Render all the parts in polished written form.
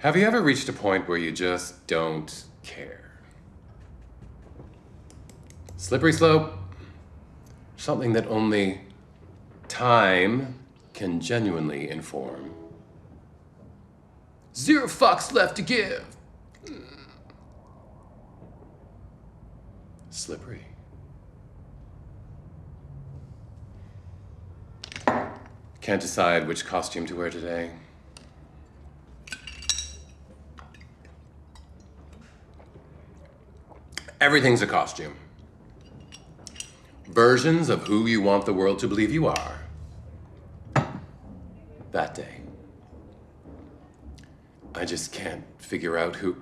Have you ever reached a point where you just don't care? Slippery slope, something that only time can genuinely inform. Zero fucks left to give. Slippery. Can't decide which costume to wear today. Everything's a costume. Versions of who you want the world to believe you are. That day. I just can't figure out who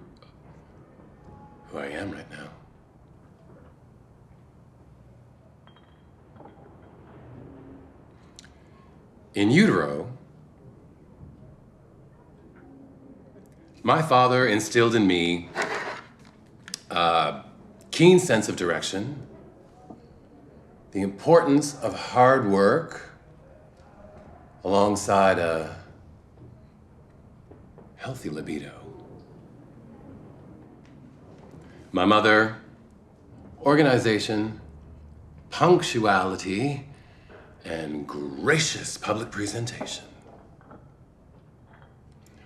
I am right now. In utero, my father instilled in me a keen sense of direction, the importance of hard work alongside a healthy libido. My mother, organization, punctuality, and gracious public presentation.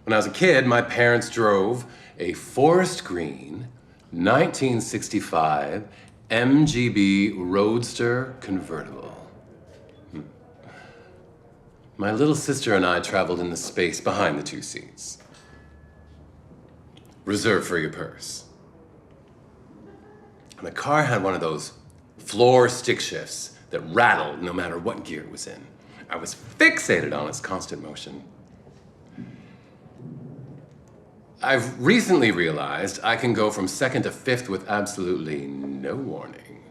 When I was a kid, my parents drove a forest green 1965 MGB Roadster convertible. My little sister and I traveled in the space behind the two seats, reserved for your purse. And the car had one of those floor stick shifts that rattled no matter what gear it was in. I was fixated on its constant motion. I've recently realized I can go from second to fifth with absolutely no warning.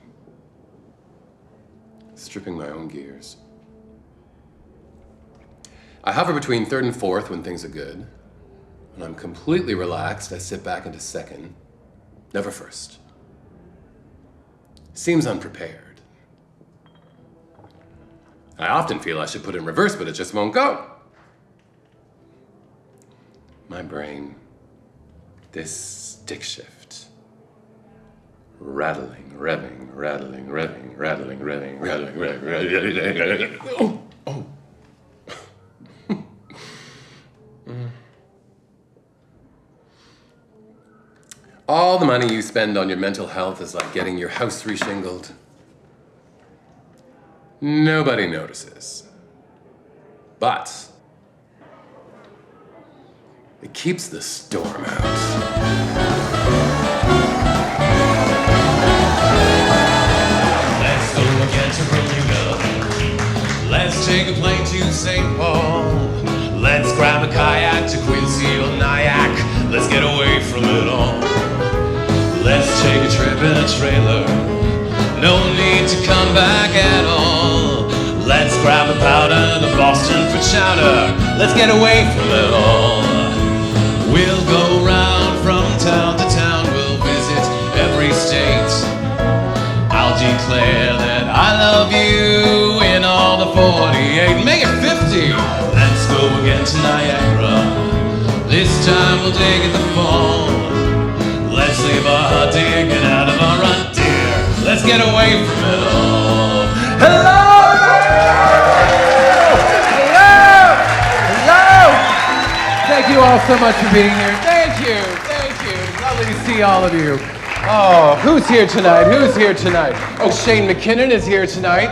Stripping my own gears. I hover between third and fourth when things are good. When I'm completely relaxed, I sit back into second, never first. Seems unprepared. I often feel I should put it in reverse, but it just won't go. My brain, this stick shift. Rattling, revving, rattling, revving, rattling, revving, rattling, revving. Oh. All the money you spend on your mental health is like getting your house reshingled. Nobody notices. But it keeps the storm out. Let's go again to Bermuda. Let's take a plane to St. Paul. Let's grab a kayak to Quincy or Nyack. Let's get away from it all. Let's take a trip in a trailer. No need to come back at all. Let's grab a powder to Boston for chowder. Let's get away from it all. We'll go round from town to town. We'll visit every state. I'll declare that I love you in all the 48. Make it 50. Let's go again to Niagara. This time we'll dig in the fall. Let's leave our digging out of our rut, dear. Let's get away from it all. Hello! Thank you all so much for being here. Thank you. Lovely to see all of you. Oh, who's here tonight? Oh, Shane McKinnon is here tonight.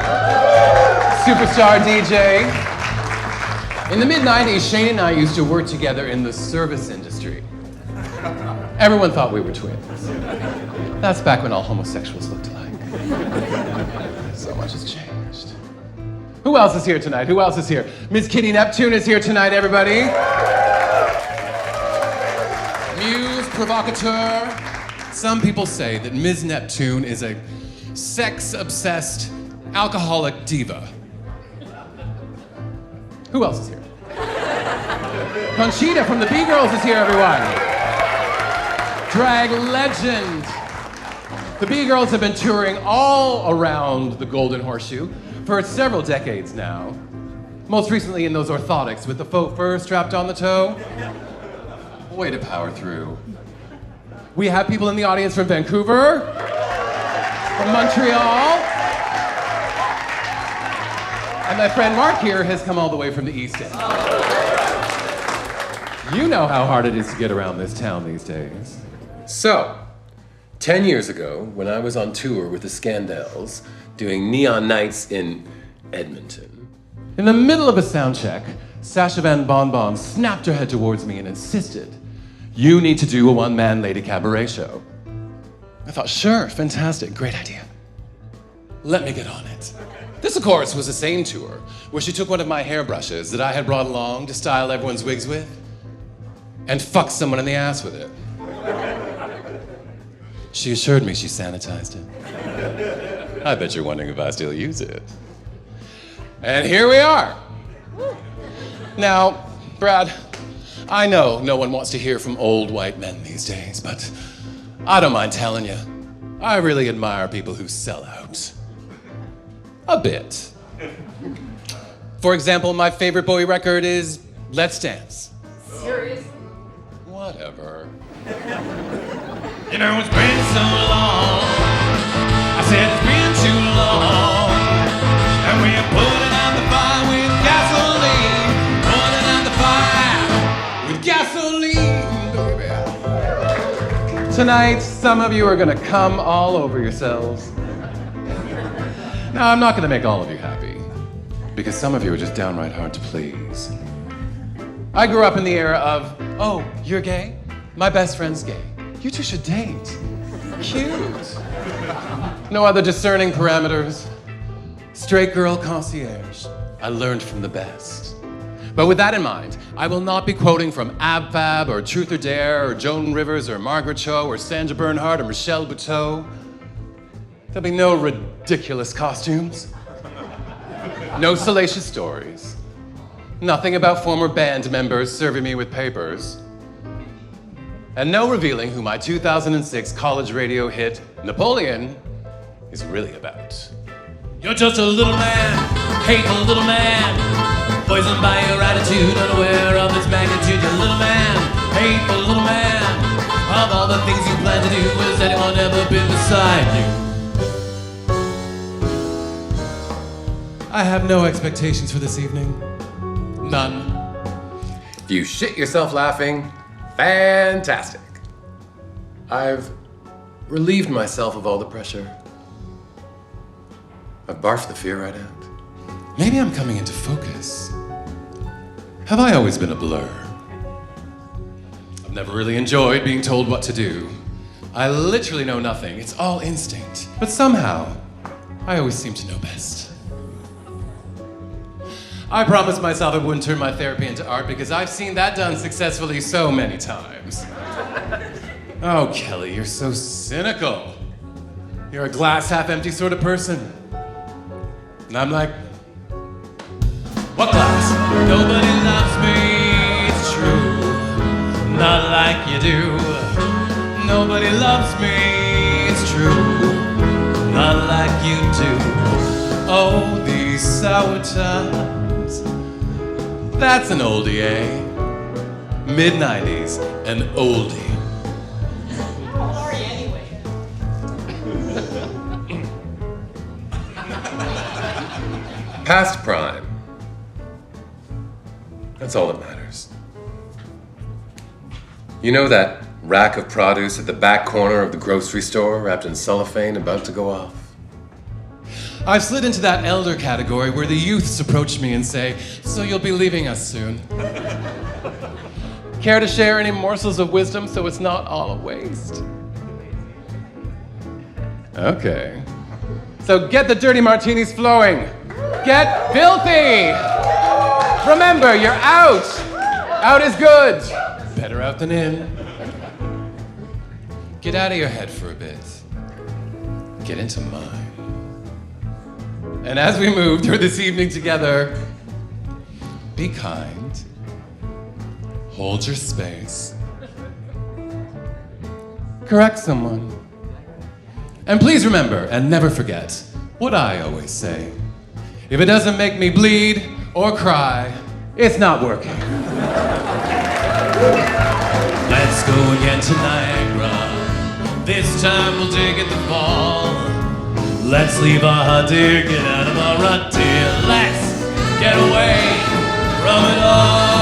Superstar DJ. In the mid-90s, Shane and I used to work together in the service industry. Everyone thought we were twins. That's back when all homosexuals looked alike. So much has changed. Who else is here tonight? Ms. Kitty Neptune is here tonight, everybody. Muse provocateur. Some people say that Ms. Neptune is a sex-obsessed, alcoholic diva. Who else is here? Conchita from the B-Girls is here, everyone. Drag legend. The B-Girls have been touring all around the Golden Horseshoe for several decades now. Most recently in those orthotics with the faux fur strapped on the toe. Way to power through. We have people in the audience from Vancouver, from Montreal, and my friend Mark here has come all the way from the East End. You know how hard it is to get around this town these days. So, 10 years ago, when I was on tour with the Scandals, doing Neon Nights in Edmonton, In the middle of a sound check, Sasha Van Bonbon snapped her head towards me and insisted, "You need to do a one-man lady cabaret show." I thought, sure, fantastic, great idea. Let me get on it. This, of course, was the same tour where she took one of my hairbrushes that I had brought along to style everyone's wigs with and fucked someone in the ass with it. She assured me she sanitized it. I bet you're wondering if I still use it. And here we are. Now, Brad, I know no one wants to hear from old white men these days, but I don't mind telling you, I really admire people who sell out. A bit. For example, my favorite Bowie record is Let's Dance. Seriously? Whatever. You know, it's been so long. I said it's been too long. And we're putting out the fire with gasoline. Putting out the fire with gasoline, baby. Tonight, some of you are gonna come all over yourselves. Now, I'm not gonna make all of you happy, because some of you are just downright hard to please. I grew up in the era of, oh, you're gay? My best friend's gay. You two should date. Cute. No other discerning parameters. Straight girl concierge. I learned from the best. But with that in mind, I will not be quoting from Ab Fab or Truth or Dare or Joan Rivers or Margaret Cho or Sandra Bernhard or Michelle Buteau. There'll be no ridiculous costumes. No salacious stories. Nothing about former band members serving me with papers. And no revealing who my 2006 college radio hit, Napoleon, is really about. You're just a little man, hateful little man, poisoned by your attitude, unaware of its magnitude. You're a little man, hateful little man. Of all the things you plan to do, has anyone ever been beside you? I have no expectations for this evening. None. if you shit yourself laughing, fantastic. I've relieved myself of all the pressure. I've barfed the fear right out. Maybe I'm coming into focus. Have I always been a blur? I've never really enjoyed being told what to do. I literally know nothing. It's all instinct. But somehow, I always seem to know best. I promised myself I wouldn't turn my therapy into art because I've seen that done successfully so many times. Oh, Kelly, you're so cynical. You're a glass half empty sort of person. And I'm like, what glass? Nobody loves me, it's true. Not like you do. Nobody loves me, it's true. Not like you do. oh, these sour times. That's an oldie, eh? Mid-90s, an oldie. Sorry, anyway. Past prime. That's all that matters. You know that rack of produce at the back corner of the grocery store wrapped in cellophane about to go off? I've slid into that elder category where the youths approach me and say, so you'll be leaving us soon. Care to share any morsels of wisdom so it's not all a waste? Okay. So get the dirty martinis flowing. Get filthy. Remember, you're out. Out is good. Better out than in. Get out of your head for a bit. Get into mine. And as we move through this evening together, be kind. Hold your space. Correct someone. And please remember and never forget what I always say. If it doesn't make me bleed or cry, it's not working. Let's go again to Niagara. This time we'll dig at the fall. Let's leave our hut, dear, get out of our rut, dear. Let's get away from it all.